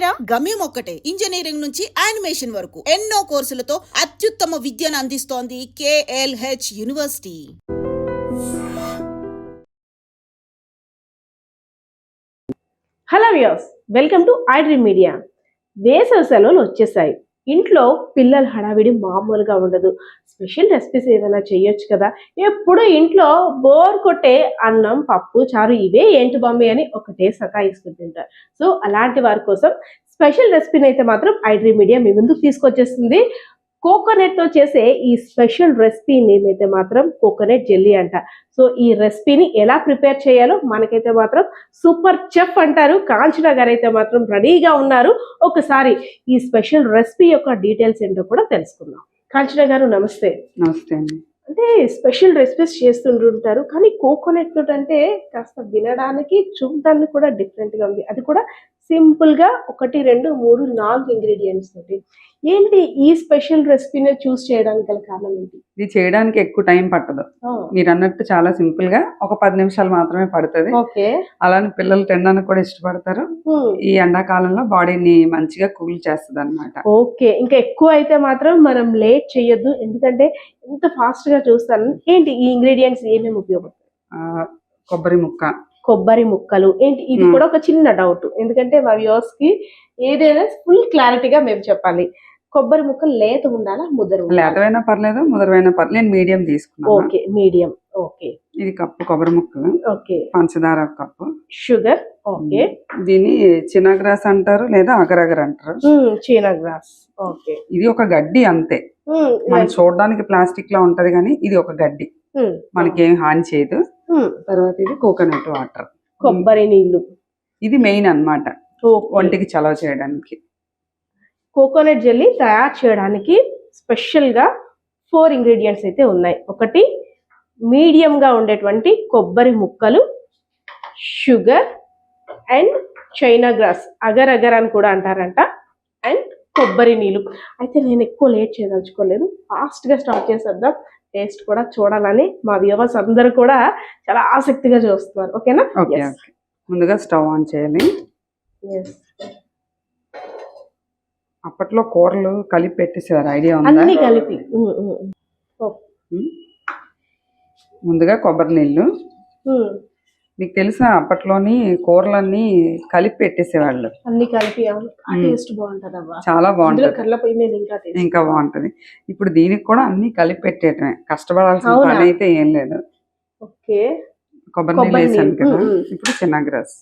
ఇంతేరా? గమ్యం ఒక్కటే, ఇంజనీరింగ్ నుంచి యానిమేషన్ వరకు ఎన్నో కోర్సులతో అత్యుత్తమ విద్యను అందిస్తోంది KLH university. Hello viewers, welcome to iDream media. వేసవి సెలవులు వచ్చేసాయి. ఇంట్లో పిల్లల హడావిడి మామూలుగా ఉండదు. స్పెషల్ రెసిపీస్ ఏమైనా చేయొచ్చు కదా. ఎప్పుడు ఇంట్లో బోర్ కొట్టే అన్నం, పప్పు, చారు ఇవే ఏంటి మమ్మీ అని ఒకటే సతాయిస్తుంటారు. సో అలాంటి వారి కోసం స్పెషల్ రెసిపీని అయితే మాత్రం iDream మీడియా మీ ముందుకు తీసుకొచ్చేస్తుంది. కోకోనట్ తో చేసే ఈ స్పెషల్ రెసిపీ నేమ్ అయితే మాత్రం కోకోనట్ జెల్లీ అంట. సో ఈ రెసిపీని ఎలా ప్రిపేర్ చేయాలో మనకైతే మాత్రం సూపర్ చెఫ్ అంటారు కాంచనా గారు అయితే మాత్రం రెడీగా ఉన్నారు. ఒకసారి ఈ స్పెషల్ రెసిపీ యొక్క డీటెయిల్స్ ఏంటో కూడా తెలుసుకుందాం. కాంచనా గారు నమస్తే. నమస్తే అండి. అంటే స్పెషల్ రెసిపీస్ చేస్తుంటారు, కానీ కోకోనట్ తోటి అంటే కాస్త వినడానికి చూడడానికి కూడా డిఫరెంట్ గా ఉంది. అది కూడా సింపుల్ గా 1, 2, 3, 4 ఇంగ్రీడియంట్స్ తోటి. ఏంటి ఈ స్పెషల్ రెసిపీని చూస్ చేయడానికి గల కారణం ఏంటి? ఇది చేయడానికి ఎక్కువ టైం పట్టదు. మీరు అన్నట్టు చాలా సింపుల్ గా ఒక 10 నిమిషాలు మాత్రమే పడుతుంది. అలానే పిల్లలు తినడానికి కూడా ఇష్టపడతారు. ఈ ఎండాకాలంలో బాడీని మంచిగా కూల్ చేస్తుంది అన్నమాట. ఓకే, ఇంకా ఎక్కువ అయితే మాత్రం మనం లేట్ చేయొద్దు, ఎందుకంటే ఎంత ఫాస్ట్ గా చూస్తాను. ఏంటి ఈ ఇంగ్రీడియంట్స్ ఏమేమి ఉపయోగపడతాయి? కొబ్బరి ముక్కలు ఏంటి? ఇది కూడా ఒక చిన్న డౌట్, ఎందుకంటే మా వ్యూవర్స్ కి ఏదైనా ఫుల్ క్లారిటీగా మేము చెప్పాలి. కొబ్బరి ముక్కలు లేత ఉండాలా, లేతవైనా పర్లేదు, ముదరవైనా పర్లేదు. నేను మీడియం తీసుకున్నాను. Okay, medium. ఓకే, ఇది కప్పు కొబ్బరి ముక్కలు. ఓకే, పంచదార కప్పు, షుగర్. ఓకే, దీని చినగ్రాస్ అంటారు లేదా అగరగర్ అంటారు. చినగ్రాస్. ఓకే, ఇది ఒక గడ్డి అంతే. మనం చూడడానికి ప్లాస్టిక్ లా ఉంటది, కానీ ఇది ఒక గడ్డి, మనకేం హాని చేయదు. తర్వాత ఇది కోకోనట్ వాటర్, కొబ్బరి నీళ్లు. ఇది మెయిన్ అన్నమాట ఒంటికి చలవ చేయడానికి. కోకోనట్ జెల్లీ తయారు చేయడానికి స్పెషల్ గా 4 ఇంగ్రీడియంట్స్ అయితే ఉన్నాయి. ఒకటి మీడియం గా ఉండేటువంటి కొబ్బరి ముక్కలు, sugar and China grass, agar agar అని కూడా అంటారంట, అండ్ కొబ్బరి నీళ్ళు. అయితే నేను ఎక్కువ లేట్ చేయదలుచుకోలేదు, ఫాస్ట్ గా స్టార్ట్ చేసేద్దాం. టేస్ట్ కూడా చూడాలని మా వ్యూవర్స్ అందరూ కూడా చాలా ఆసక్తిగా చూస్తున్నారు. ఓకేనా? ముందుగా స్టవ్ ఆన్ చేయాలి. అప్పట్లో కూరలు కలిపి పెట్టేసేవారు, ఐడియా ఉందా? అన్ని కలిపి. ముందుగా కొబ్బరి నీళ్ళు. మీకు తెలుసా, అప్పట్లోని కూరలన్నీ కలిపి పెట్టేసేవాళ్ళు. అన్ని కలిపి టేస్ట్ బాగుంటది, చాలా బాగుంటది, ఇంకా బాగుంటది. ఇప్పుడు దీనికి కూడా అన్ని కలిపి పెట్టేయటమే, కష్టపడాల్సిన పని అయితే ఏం లేదు. ఓకే, కొబ్బరి నీళ్ళు వేసాను కదా. ఇప్పుడు చైనా గ్రాస్.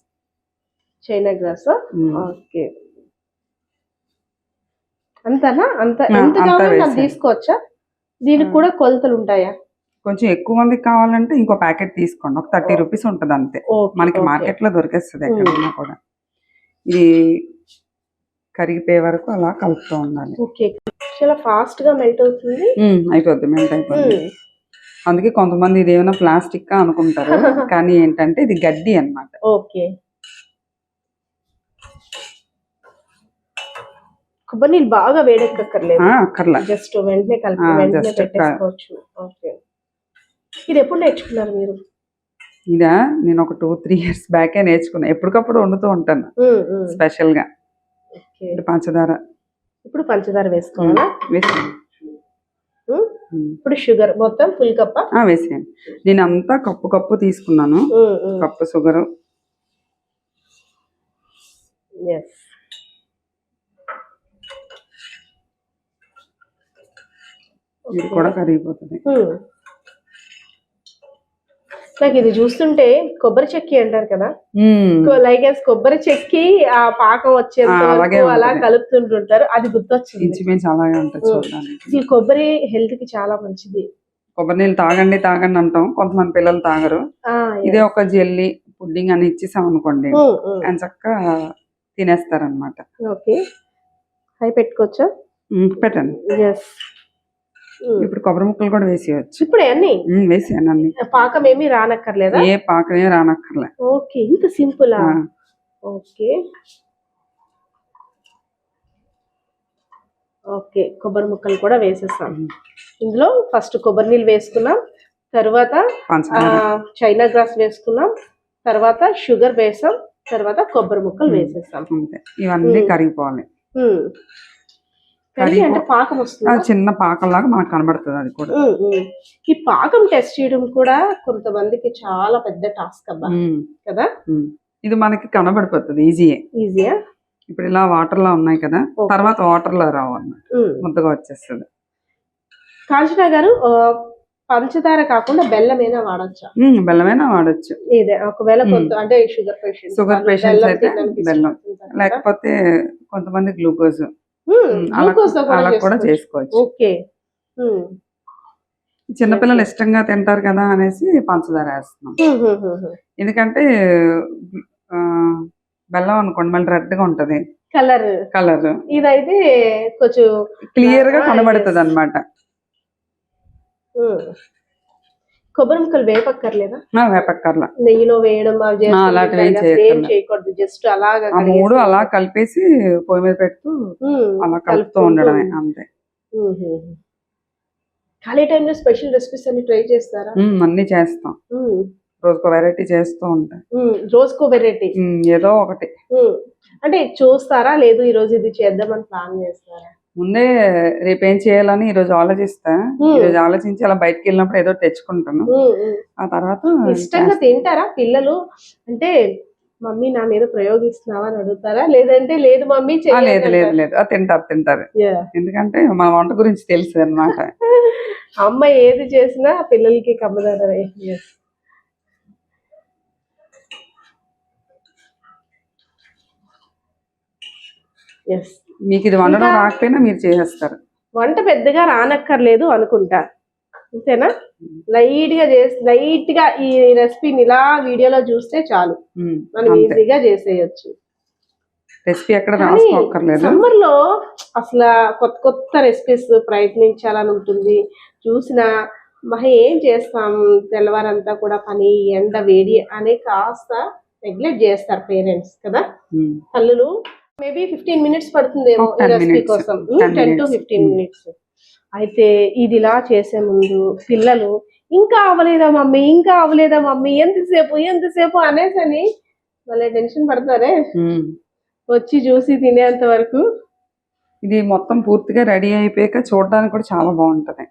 ఓకే, అంతనా? ఎంత కావాలో తీసుకోవచ్చా? దీనికి కూడా కొలతలు ఉంటాయా? కొంచెం ఎక్కువ మందికి కావాలంటే ఇంకో ప్యాకెట్ తీసుకోండి, ఒక 30 రూపీస్ ఉంటది అంతే. మనకి మార్కెట్ లో దొరికేస్తుంది ఎక్కడైనా కూడా. ఇది కరిగిపోయే వరకు అలా కలుపుతూ ఉండాలి. చాలా ఫాస్ట్ గా మెల్ట్ అవుతుంది. మెల్ట్ అయిపోద్ది. అందుకే కొంతమంది ఇది ఏమైనా ప్లాస్టిక్ అనుకుంటారు, కానీ ఏంటంటే ఇది గడ్డి అన్నమాట. ఓకే, కొబ్బరి నీళ్ళు బాగా వేడెక్కర్లేదు, అక్కర్లా, జస్ట్ వెంటనే కలిపి పెట్టేసుకోవచ్చు. ఓకే, ఇది ఎప్పుడు నేర్చుకున్నారు మీరు? ఇదా నేను ఒక 2-3 ఇయర్స్ బ్యాకే నేర్చుకున్నా. ఎప్పటికప్పుడు వండుతూ ఉంటాను స్పెషల్ గా. పంచదార. ఇప్పుడు పంచదార వేసుకోవాలా? వేసాను. ఇప్పుడు షుగర్ మొత్తం ఫుల్ కప్ వేసాను. నేను అంతా కప్పు తీసుకున్నాను. Cup sugar. ఇది కూడా కరిగిపోతుంది. నాకు ఇది చూస్తుంటే కొబ్బరి చెక్కి అంటారు కదా, లైక్ కొబ్బరి చెక్కి ఆ పాకం వచ్చేంత వరకు అలా కలుపుతుంటుంటారు, అది గుర్తొచ్చింది. ఈ కొబ్బరి హెల్త్ కి చాలా మంచిది. కొబ్బరి నీళ్ళు తాగండి అంటాం, కొంతమంది పిల్లలు తాగరు. ఇదే ఒక జెల్లీ పుడ్డింగ్ అని ఇచ్చేసాం అనుకోండి, అని చక్కగా తినేస్తారనమాట. ఓకే, హై పెట్టుకోవచ్చా? పెట్టండి. ఇప్పుడు కొబ్బరి ముక్కలు కూడా వేసేయచ్చు. ఇప్పుడు అన్ని వేసాను, అన్ని. పాకం ఏమి రానక్కర్లేదా? ఏ పాకమే రానక్కర్లే. ఓకే, ఇంత సింపుల్. ఓకే, ఓకే, కొబ్బరి ముక్కలు కూడా వేసేస్తాం. ఇందులో ఫస్ట్ కొబ్బరి నీళ్ళు వేసుకున్నాం, తర్వాత చైనా గ్రాస్ వేసుకున్నాం, తర్వాత షుగర్ వేసాం, తర్వాత కొబ్బరి ముక్కలు వేసేస్తాం. అంతే, ఇవన్నీ కరిగిపోవాలి. కరిగి అంటే పాకం వస్తుంది, అది చిన్న పాకంలాగా మనకు కనబడుతుంది. అది కూడా ఈ పాకం టెస్ట్ చేయడం కూడా కొంతమందికి చాలా పెద్ద టాస్క్ అబ్బా కదా. ఇది మనకి కనబడిపోతుంది ఈజీయా. ఇప్పుడు ఇలా వాటర్ లో ఉన్నాయి కదా, తర్వాత వాటర్ లో రావన్నమాట, ముద్దగా వచ్చేస్తుంది. కాంచనా గారు, పంచదార కాకుండా బెల్లమైనా వాడచ్చా? బెల్లమైనా వాడచ్చు. ఇదే ఒకవేళ కొంత అంటే షుగర్ పేషెంట్స్ అయితే బెల్లం, లేకపోతే కొంతమంది గ్లూకోజ్ అలా కూడా చేసుకోవచ్చు. ఓకే. చిన్నపిల్లలు ఇష్టంగా తింటారు కదా అనేసి పంచదార వేస్తున్నాం. ఎందుకంటే బెల్లం అనుకోండి మళ్ళీ రెడ్ గా ఉంటది కలర్, ఇదైతే కొంచెం క్లియర్ గా కనబడుతుంది అన్నమాట. కొబ్బరి ముక్కలు వేపక్కర్లేదా? వేపక్కర్లా, నెయ్యిలో వేయడం అలాంటివి చేయకూడదు. జస్ట్ అలాగా మూడు అలా కలిపేసి పొయ్యి మీద పెడుతూ అలా కలుపుతూ ఉండడమే అంతే. ఖాళీ టైంలో స్పెషల్ రెసిపీస్ అన్ని ట్రై చేస్తారా? అన్ని చేస్తాం, రోజుకో వెరైటీ చేస్తూ ఉంటాం. రోజుకో వెరైటీ ఏదో ఒకటి. అంటే చూస్తారా, లేదు ఈ రోజు ఇది చేద్దామని ప్లాన్ చేస్తారా? ముందే రేపేం చేయాలని ఈ రోజు ఆలోచిస్తా. ఈ రోజు ఆలోచించి అలా బయటకు వెళ్ళినప్పుడు ఏదో తెచ్చుకుంటాను. ఆ తర్వాత ఇష్టంగా తింటారా పిల్లలు? అంటే మమ్మీ నా మీద ప్రయోగిస్తున్నావా అని అడుగుతారా, లేదంటే లేదు మమ్మీ లేదు లేదు లేదు తింటారు. ఎందుకంటే మా వంట గురించి తెలుసు అన్నమాట. అమ్మ ఏది చేసినా పిల్లలకి కమ్మదనమే. మీకు ఇది వండడం రాకపోయినా మీరు చేసేస్తారు. వంట పెద్దగా రానక్కర్లేదు అనుకుంటా, అంతేనా? లైట్ గా ఈ రెసిపీని ఇలా వీడియోలో చూస్తే చాలు, మనం ఈజీగా చేసేయచ్చు. రెసిపీ ఎక్కడ రాసుకోక్కర్లేదు. సమ్మర్ లో అసలు కొత్త రెసిపీస్ ప్రయత్నించాలని ఉంటుంది. చూసిన ఏం చేస్తాం, తెల్లవారంతా కూడా పని, ఎండ, వేడి అనే కాస్త నెగ్లెక్ట్ చేస్తారు పేరెంట్స్ కదా. తల్లులు మేబీ 15 minutes పడుతుందేమో ఈ రెసిపీ కోసం, 10 to 15 minutes. అయితే ఇది ఇలా చేసే ముందు పిల్లలు ఇంకా అవ్వలేదా మమ్మీ ఎంతసేపు అనేసని మళ్ళీ టెన్షన్ పడతారే వచ్చి చూసి తినేంత వరకు. ఇది మొత్తం పూర్తిగా రెడీ అయిపోయాక చూడడానికి కూడా చాలా బాగుంటది.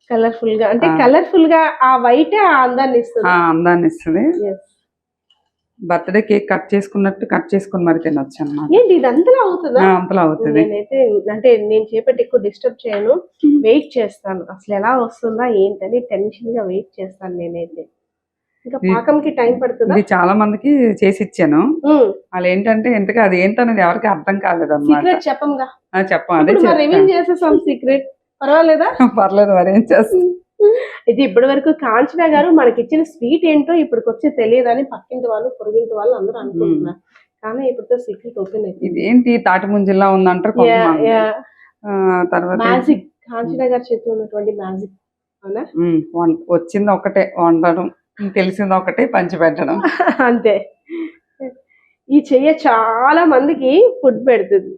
కలర్ఫుల్ గా, అంటే కలర్ఫుల్ గా ఆ వైట్ అందాన్ని ఇస్తుంది. బర్త్డే కేక్ కట్ చేసుకుని మరి తినొచ్చు అన్నమాట. ఏంటి ఇది అంతలా అవుతుందా? అంతలా అవుతుంది. నేనైతే అంటే నేను చేపట్టి ఎక్కువ డిస్టర్బ్ చేయను, వెయిట్ చేస్తాను అసలు ఎలా వస్తుందా ఏంటని టెన్షన్ గా వెయిట్ చేస్తాను నేనైతే. ఇంకా పాకంకి టైం పడుతుందా? ఇది చాలా మందికి చేసి ఇచ్చాను. వాళ్ళు ఏంటంటే ఇంతగా అది ఏంటనేది ఎవరికి అర్థం కాలేదు అన్నమాట. చెప్పంగా చెప్పండి, రివీల్ చేసేసాం సీక్రెట్. పర్వాలేదా? పర్లేదు, మరి ఏం చేస్తాం. ఇది ఇప్పటి వరకు కాంచనా గారు మనకి ఇచ్చిన స్వీట్ ఏంటో ఇప్పటికొచ్చే తెలియదని పక్కింటి వాళ్ళు పొరుగింటి వాళ్ళు అందరూ అనుకుంటున్నారు, కానీ ఇప్పుడు సీక్రెట్ ఓపెన్ అయింది. ఇదేంటి తాటి ముంజిలా ఉందంటారు. తర్వాత మ్యాజిక్, కాంచనా గారు చేతిలో ఉన్నటువంటి మ్యాజిక్. అవునా? వచ్చింది ఒకటే వండడం, తెలిసింది ఒకటే పంచి పెట్టడం అంతే. ఈ చెయ్య చాలా మందికి ఫుడ్ పెడుతుంది,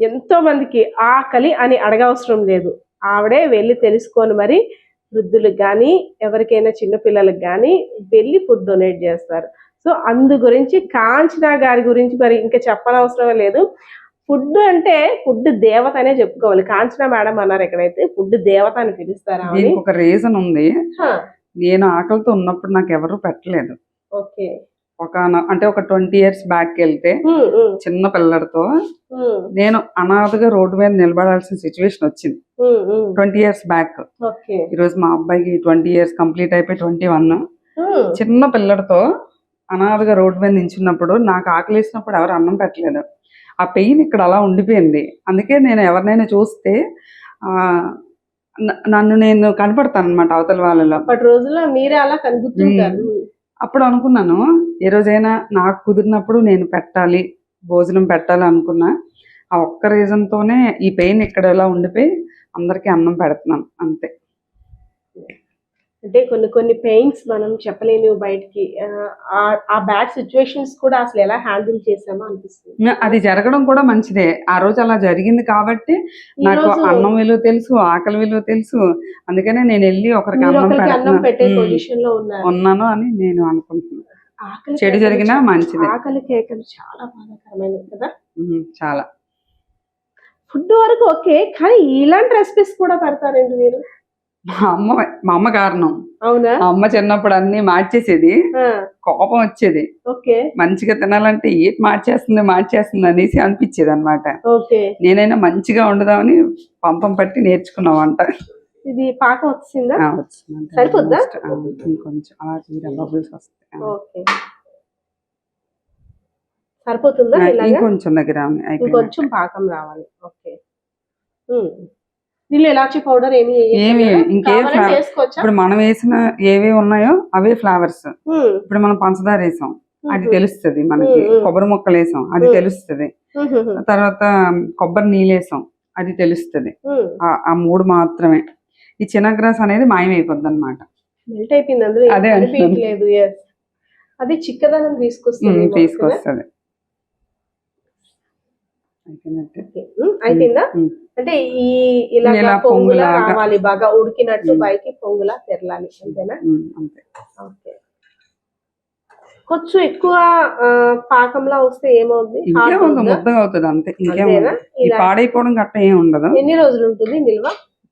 ఎంతో మందికి ఆకలి అని అడగవసరం లేదు, ఆవిడే వెళ్ళి తెలుసుకొని మరి వృద్ధులకు కానీ ఎవరికైనా చిన్నపిల్లలకు కానీ వెళ్ళి ఫుడ్ డొనేట్ చేస్తారు. సో అందు గురించి కాంచనా గారి గురించి మరి ఇంకా చెప్పనవసరం లేదు. ఫుడ్ అంటే ఫుడ్ దేవత అనే చెప్పుకోవాలి. కాంచనా మేడం అన్నారు ఎక్కడైతే ఫుడ్ దేవత అని పిలుస్తారా? దీనికి ఒక రీజన్ ఉంది. నేను ఆకలితో ఉన్నప్పుడు నాకు ఎవరు పెట్టలేదు. ఓకే. అంటే ఒక 20 years బ్యాక్ వెళ్తే చిన్న పిల్లడితో నేను అనాథగా రోడ్డు మీద నిలబడాల్సిన సిచ్యువేషన్ వచ్చింది 20 years బ్యాక్. ఈరోజు మా అబ్బాయికి 20 years కంప్లీట్ అయిపోయి 21. చిన్న పిల్లడితో అనాథగా రోడ్డు మీద నించున్నప్పుడు నాకు ఆకలి వేసినప్పుడు ఎవరు అన్నం పెట్టలేదు. ఆ పెయిన్ ఇక్కడ అలా ఉండిపోయింది. అందుకే నేను ఎవరినైనా చూస్తే నన్ను నేను కనపడతాను అనమాట అవతల వాళ్ళలో. రోజుల్లో మీరే అలా కనిపిస్తుంటారు. అప్పుడు అనుకున్నాను ఏ రోజైనా నాకు కుదిరినప్పుడు నేను పెట్టాలి, భోజనం పెట్టాలి అనుకున్నా. ఆ ఒక్క రీజన్తోనే ఈ పెయిన్ ఇక్కడ ఎలా ఉండిపోయి అందరికీ అన్నం పెడుతున్నాను అంతే. అంటే కొన్ని పెయిన్స్ మనం చెప్పలేని బయటికి, ఆ బ్యాడ్ సిచ్యువేషన్స్ కూడా అసలు ఎలా హ్యాండిల్ చేసామో అనిపిస్తుంది. అది జరగడం కూడా మంచిదే. ఆ రోజు అలా జరిగింది కాబట్టి నాకు అన్నం విలువ తెలుసు, ఆకలి విలువ తెలుసు. అందుకనే నేను వెళ్ళి ఒకరికి అన్నం పెట్టే పొజిషన్ లో ఉన్నాను అని నేను అనుకుంటున్నాను. ఆకలి చెడు కేకలు జరిగినా మంచిదే. ఆకలి కేకలు చాలా బాధాకరమైనవి కదా. చాలా. ఫుడ్ వరకు ఓకే, కానీ ఇలాంటి రెసిపీస్ కూడా పెడతారండి మీరు? మా అమ్మ కారణం. అవునా? మా అమ్మ చిన్నప్పుడు అన్ని మార్చేసేది, కోపం వచ్చేది. ఓకే. మంచిగా తినాలంటే ఏంటి మార్చేస్తుంది అనేసి అనిపించేది అనమాట. ఓకే. నేనైనా మంచిగా వండుదామని పంపం పట్టి నేర్చుకున్నా వంట. ఇది పాకం వచ్చిందా? వచ్చింది. సరిపోద్దా? ఇంకొంచెం అలా బబుల్స్ వస్తాయి. ఓకే. సరిపోతుందా? ఇంకొంచెం దగ్గర ఇంకొంచెం పాకం రావాలి. ఓకే. దీనిలో ఎలాచి పౌడర్ ఏమి ఇప్పుడు మనం వేసిన ఏవి ఉన్నాయో అవే ఫ్లేవర్స్. ఇప్పుడు మనం పంచదార వేసాం, అది తెలుస్తుంది మనకి. కొబ్బరి ముక్కలు వేసాం, అది తెలుస్తుంది. తర్వాత కొబ్బరి నీళ్ళు వేసాం, అది తెలుస్తుంది. ఆ 3 మాత్రమే. ఈ చిన్నగ్రాస్ అనేది మాయమైపోద్ది అనమాట. మెల్ట్ అయిపోయింది అందులో. అదే అనిపించలేదు. అది చిక్కదనం తీసుకొస్తుంది. అయిపోయిందా? అంటే ఇలా పొంగులా రావాలి, బాగా ఉడికినట్టు పైకి పొంగులా తెరలాలి, అంతేనా? అంతే. ఓకే. కొంచెం ఎక్కువ పాకంలా వస్తే ఏమవుతుంది? ముద్దగా అవుతుంది అంతే. పాడైపోవడం గట్ట ఏమి ఉండదు. ఎన్ని రోజులు ఉంటుంది నిల్వ?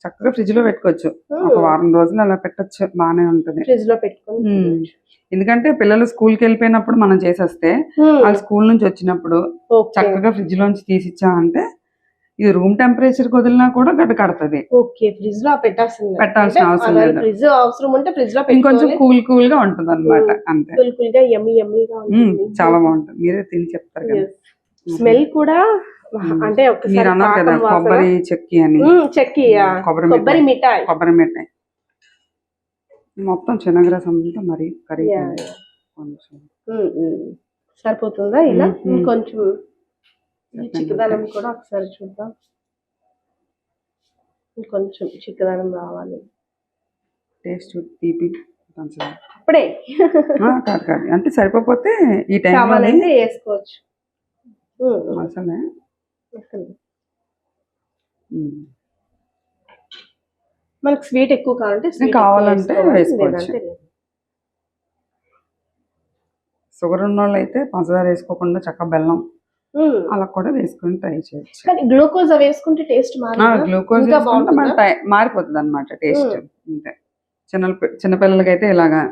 చక్కగా ఫ్రిడ్జ్ లో పెట్టుకోవచ్చు. ఒక వారం రోజులు అలా పెట్టచ్చు, బాగానే ఉంటుంది. ఫ్రిడ్జ్ లో పెట్టుకుని. ఎందుకంటే పిల్లలు స్కూల్ కి వెళ్ళిపోయినప్పుడు మనం చేసేస్తే వాళ్ళు స్కూల్ నుంచి వచ్చినప్పుడు చక్కగా ఫ్రిడ్జ్ లోంచి తీసిచ్చామంటే ఇది రూమ్ టెంపరేచర్ వదిలినా కూడా గడ్డ కడుతుంది. ఓకే. ఫ్రిడ్జ్ లో పెట్టాల్సిన అవసరం లేదు. ఫ్రిడ్జ్ అవసరం ఉంటే ఫ్రిడ్జ్ లో ఇంకొంచెం కూల్ గా ఉంటుంది అనమాట. అంతే. కూల్ గా యమ్మీగా ఉంటుంది. చాలా బాగుంటుంది. మీరే తిని చెప్తారు కదా. స్మెల్ కూడా అంటే మీరు అన్నారు కదా కొబ్బరి చెక్కి అని. కొబ్బరి మిఠాయి మొత్తం చిన్నగ్రాస్ అంతా మరి కర్రీ సరిపోతుందా? ఇలా కొంచెం చిక్కదనం కూడా ఒకసారి చూద్దాం. కొంచెం చిక్కదనం రావాలి. టేస్ట్ తీపి అప్పుడే కాదు అంటే సరిపోతే ఈ టైం కావాలంటే వేసుకోవచ్చు. అసలే మనకు స్వీట్ ఎక్కువ కావాలంటే వేసుకోవచ్చు. షుగర్ ఉన్న వాళ్ళు అయితే పంచదార వేసుకోకుండా చక్క బెల్లం అలా కూడా వేసుకొని ట్రై చేయొచ్చు. కానీ గ్లూకోజ్ వేసుకుంటే టేస్ట్ గ్లూకోజ్ మారిపోతుంది అనమాట టేస్ట్. అంతే. చిన్నపిల్లలకైతే ఇలాగా,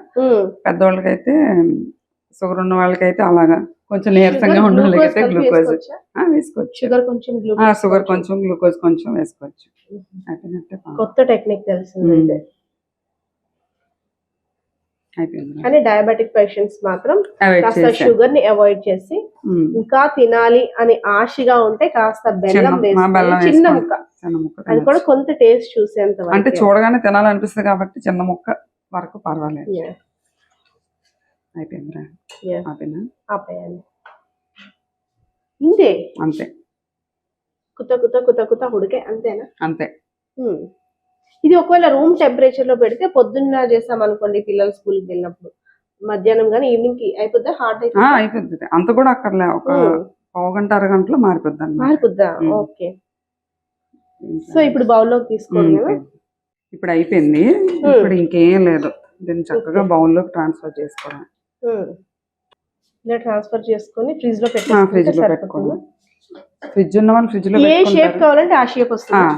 పెద్దవాళ్ళకైతే షుగర్ ఉన్న వాళ్ళకైతే అలాగా, కొంచెం నీరసంగా ఉన్న వాళ్ళకైతే గ్లూకోజ్ వేసుకోవచ్చు. షుగర్ కొంచెం గ్లూకోజ్ కొంచెం వేసుకోవచ్చు. కొత్త టెక్నిక్ తెలిసింది. కానీ డయాబెటిక్ పేషెంట్స్ మాత్రం కాస్త షుగర్ ని అవాయిడ్ చేసి ఇంకా తినాలి అని ఆశగా ఉంటే కాస్త బెల్లం వేసుకొని చిన్న ముక్క, అది కూడా కొంత టేస్ట్ చూసేంత వరకు. అంటే చూడగానే తినాలనిపిస్తుంది కాబట్టి చిన్న ముక్క వరకు పర్వాలేదు. అయిపోయిందిరా? ఆపేయాలి. ఇంతే. అంతే. కుత ఉడికే అంతేనా? అంతే. ఇది ఒకవేళ రూమ్ టెంపరేచర్ లో పెడితే పొద్దున్న చేస్తాం అనుకోండి, పిల్లలు స్కూల్కి వెళ్ళినప్పుడు మధ్యాహ్నం గానీ ఈవినింగ్ కి అయిపోద్దా? హార్డ్ అయిపోద్ది. అంత కూడా అక్కర్లే, ఒక పావు గంట అరగంటలో మారిపోద్దా? ఓకే. సో ఇప్పుడు బౌల్లోకి తీసుకోండి కదా. ఇప్పుడు అయిపోయింది. ఇప్పుడు ఇంకేం లేదు, దీన్ని చక్కగా బౌల్లోకి ట్రాన్స్ఫర్ చేసుకోవడం. ఇలా ట్రాన్స్ఫర్ చేసుకొని ఫ్రిడ్జ్ లో పెట్టుకోండి. ఫ్రిడ్జ్ ఉన్న వాళ్ళు ఫ్రిడ్జ్ లో ఏ షేప్ కావాలంటే ఆ షేప్ వస్తుంది.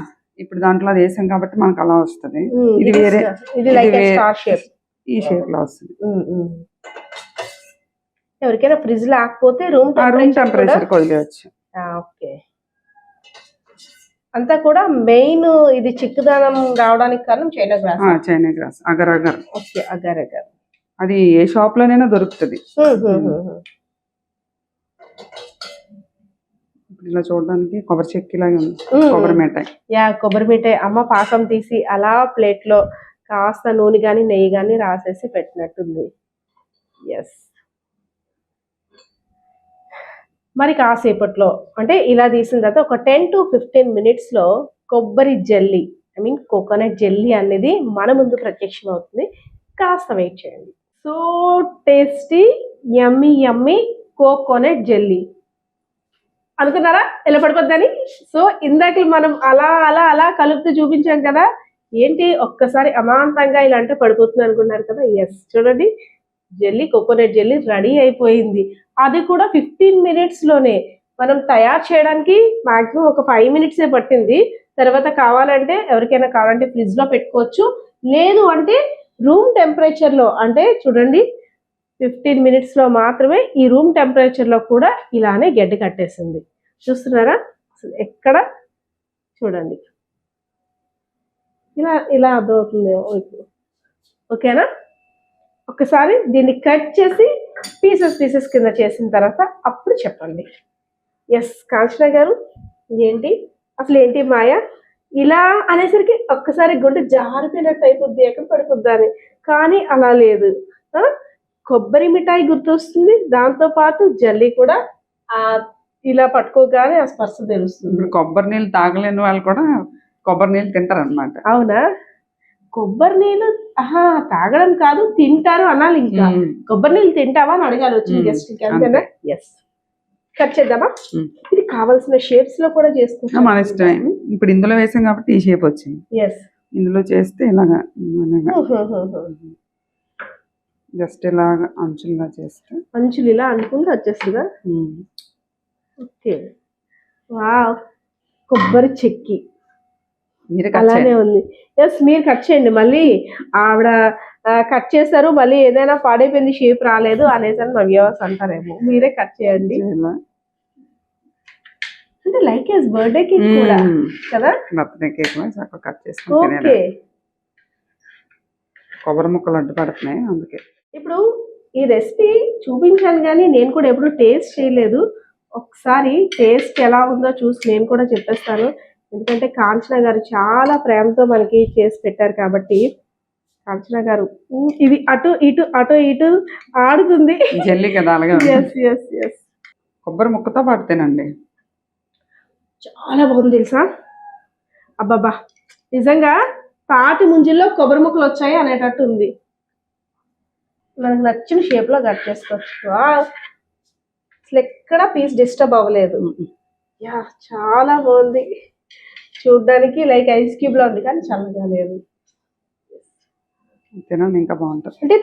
ఇప్పుడు దాంట్లో అది వేసాం కాబట్టి మనకు అలా వస్తుంది. ఇది వేరే, ఈ షేప్ లో వస్తుంది. ఎవరికైనా ఫ్రిడ్జ్ లేకపోతే రూమ్ టెంపరేచర్ వదిలేయచ్చు. ఓకే. అంతా కూడా మెయిన్ ఇది చిక్కుదనం రావడానికి కారణం China grass. Agar agar. Okay, agar agar. అది ఏ షాప్ లోనైనా దొరుకుతుంది. ఇలా చూడడానికి కొబ్బరి చెక్కిలాగా ఉంది. కొబ్బరి మిఠాయి అమ్మ పాకం తీసి అలా ప్లేట్ లో కాస్త నూనె గాని నెయ్యి గాని రాసేసి పెట్టినట్టుంది. ఎస్. మరి కాసేపట్లో అంటే ఇలా తీసిన తర్వాత ఒక 10 to 15 minutes లో కొబ్బరి జెల్లీ, కోకోనట్ జెల్లీ అనేది మన ముందు ప్రత్యక్షం అవుతుంది. కాస్త వెయిట్ చేయండి. సో టేస్టీ యమ్మీ కోకోనట్ జెల్లీ అనుకున్నారా ఎలా పడిపోద్దని? సో ఇందాక మనం అలా కలుపుతూ చూపించాం కదా, ఏంటి ఒక్కసారి అమాంతంగా ఇలా అంటే పడిపోతుంది అనుకున్నారు కదా. ఎస్, చూడండి జెల్లీ, కోకోనట్ జెల్లీ రెడీ అయిపోయింది. అది కూడా 15 మినిట్స్లోనే. మనం తయారు చేయడానికి మాక్సిమం ఒక 5 మినిట్సే పట్టింది. తర్వాత కావాలంటే ఎవరికైనా కావాలంటే ఫ్రిడ్జ్ లో పెట్టుకోవచ్చు, లేదు అంటే రూమ్ టెంపరేచర్ లో, అంటే చూడండి 15 మినిట్స్ లో మాత్రమే ఈ రూమ్ టెంపరేచర్ లో కూడా ఇలానే గడ్డి కట్టేసింది. చూస్తున్నారా అసలు ఎక్కడ, చూడండి ఇలా ఇలా అర్థమవుతుందేమో ఇప్పుడు. ఓకేనా, ఒకసారి దీన్ని కట్ చేసి పీసెస్ కింద చేసిన తర్వాత అప్పుడు చెప్పండి. ఎస్ కాంచన గారు, ఏంటి అసలు ఏంటి మాయ, ఇలా అనేసరికి ఒక్కసారి గుండె జారిపోయినట్టు అయిపోద్ది, ఎక్కడ పడిపోద్దా అని. కానీ అలా లేదు. కొబ్బరి మిఠాయి గుర్తొస్తుంది, దాంతో పాటు జల్లీ కూడా ఇలా పట్టుకోగానే ఆ స్పర్శ తెలుస్తుంది. ఇప్పుడు కొబ్బరి నీళ్ళు తాగలేని వాళ్ళు కూడా కొబ్బరి నీళ్ళు తింటారు అనమాట. అవునా, కొబ్బరి నీళ్ళు తాగడం కాదు తింటారు అనాలి. ఇంకా కొబ్బరి నీళ్ళు తింటావా అని అడగాలి వచ్చిన గెస్ట్ కి, అంతేనా? ఎస్, కట్ చేద్దామా? ఇది కావాల్సిన షేప్స్ లో కూడా చేసుకుంటాం, మన ఇష్టమే. ఇప్పుడు ఇందులో వేసాం కాబట్టి ఈ షేప్ వచ్చింది. ఎస్, ఇందులో చేస్తే ఇలాగా జస్ట్ ఇలాగా అంచులుగా చేస్తే అంచులు ఇలా అనుకుంటే వచ్చేస్తుందా? ఓకే, వావ్, కొబ్బరి చెక్కి అలానే ఉంది. ఎస్, మీరు కట్ చేయండి. మళ్ళీ ఆవిడ కట్ చేస్తారు, మళ్ళీ ఏదైనా పాడైపోయింది, షేప్ రాలేదు అనేసి అని మా వ్యూవర్స్ అంటారేమో. మీరే కట్ చేయండి. అంటే లైక్ ఎస్ బర్త్డే కేక్ కూడా కదా, బర్త్డే కేక్ కట్ ఓకే. చేసుకుంటే కొబ్బరి ముక్కలు అడ్డు పడుతున్నాయి అందుకే. ఇప్పుడు ఈ రెసిపీ చూపించాను కానీ నేను కూడా ఎప్పుడు టేస్ట్ చేయలేదు. ఒకసారి టేస్ట్ ఎలా ఉందో చూసి నేను కూడా చెప్పేస్తాను. ఎందుకంటే కాంచన గారు చాలా ప్రేమతో మనకి చేసి పెట్టారు కాబట్టి. కాంచన గారు ఇది అటు ఇటు ఆడుతుంది. జల్లీ కదా అలాగే. ఎస్ ఎస్ ఎస్, కొబ్బరి ముక్కతో పాటు తినండి, చాలా బాగుంది తెలుసా. అబ్బాబా, నిజంగా తాటి ముంజిల్లో కొబ్బరి ముక్కలు వచ్చాయి అనేటట్టు ఉంది. మనకు నచ్చిన షేప్ లో కట్ చేసుకోవచ్చు. అసలు ఎక్కడ పీస్ డిస్టర్బ్ అవ్వలేదు. యా, చాలా బాగుంది. చూడ్డానికి లైక్ ఐస్ క్యూబ్ లో ఉంది కానీ చల్లగా లేదు. తినండి, ఇంకా బాగుంటుంది. అంటే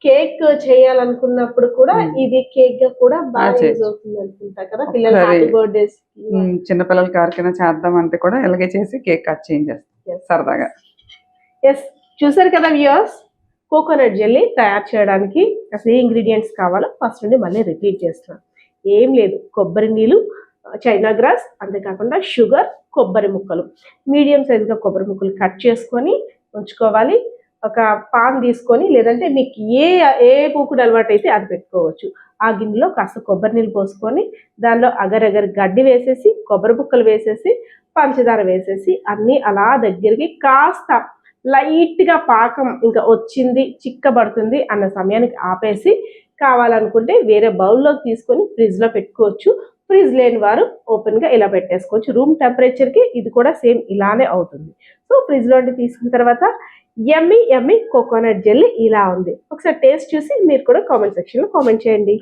కేక్ చేయాలనుకున్నప్పుడు కూడా ఇది కేక్ గా కూడా బాగా యూజ్ అవుతుంది అనుకుంటా కదా, పిల్లల హ్యాపీ బర్త్డేస్, చిన్నపిల్లలకి ఎవరికైనా చేద్దాం అంటే కూడా ఇలాగే చేసి కేక్ కట్ చేయించేస్తాం సరదాగా. ఎస్, చూసారు కదా వ్యూవర్స్, కోకోనట్ జెల్లీ తయారు చేయడానికి అసలు ఏ ఇంగ్రీడియంట్స్ కావాలో ఫస్ట్ నుండి మళ్ళీ రిపీట్ చేస్తున్నాం. ఏం లేదు, కొబ్బరి నీళ్ళు, చైనా గ్రాస్, అంతేకాకుండా షుగర్, కొబ్బరి ముక్కలు, మీడియం సైజుగా కొబ్బరి ముక్కలు కట్ చేసుకొని ఉంచుకోవాలి. ఒక పాన్ తీసుకొని, లేదంటే మీకు ఏ మూకుడు అలవాటు అయితే అది పెట్టుకోవచ్చు. ఆ గిన్నెలో కాస్త కొబ్బరి నీళ్ళు పోసుకొని దానిలో అగరగర గడ్డి వేసేసి, కొబ్బరి ముక్కలు వేసేసి, పంచదార వేసేసి అన్నీ అలా దగ్గరికి కాస్త లైట్గా పాకం ఇంకా వచ్చింది, చిక్కబడుతుంది అన్న సమయానికి ఆపేసి, కావాలనుకుంటే వేరే బౌల్లోకి తీసుకొని ఫ్రిడ్జ్లో పెట్టుకోవచ్చు. ఫ్రిడ్జ్ లేని వారు ఓపెన్గా ఇలా పెట్టేసుకోవచ్చు. రూమ్ టెంపరేచర్కి ఇది కూడా సేమ్ ఇలానే అవుతుంది. సో ఫ్రిడ్జ్లోంటి తీసుకున్న తర్వాత యమ్మీ కోకోనట్ జెల్లీ ఇలా ఉంది. ఒకసారి టేస్ట్ చూసి మీరు కూడా కామెంట్ సెక్షన్లో కామెంట్ చేయండి.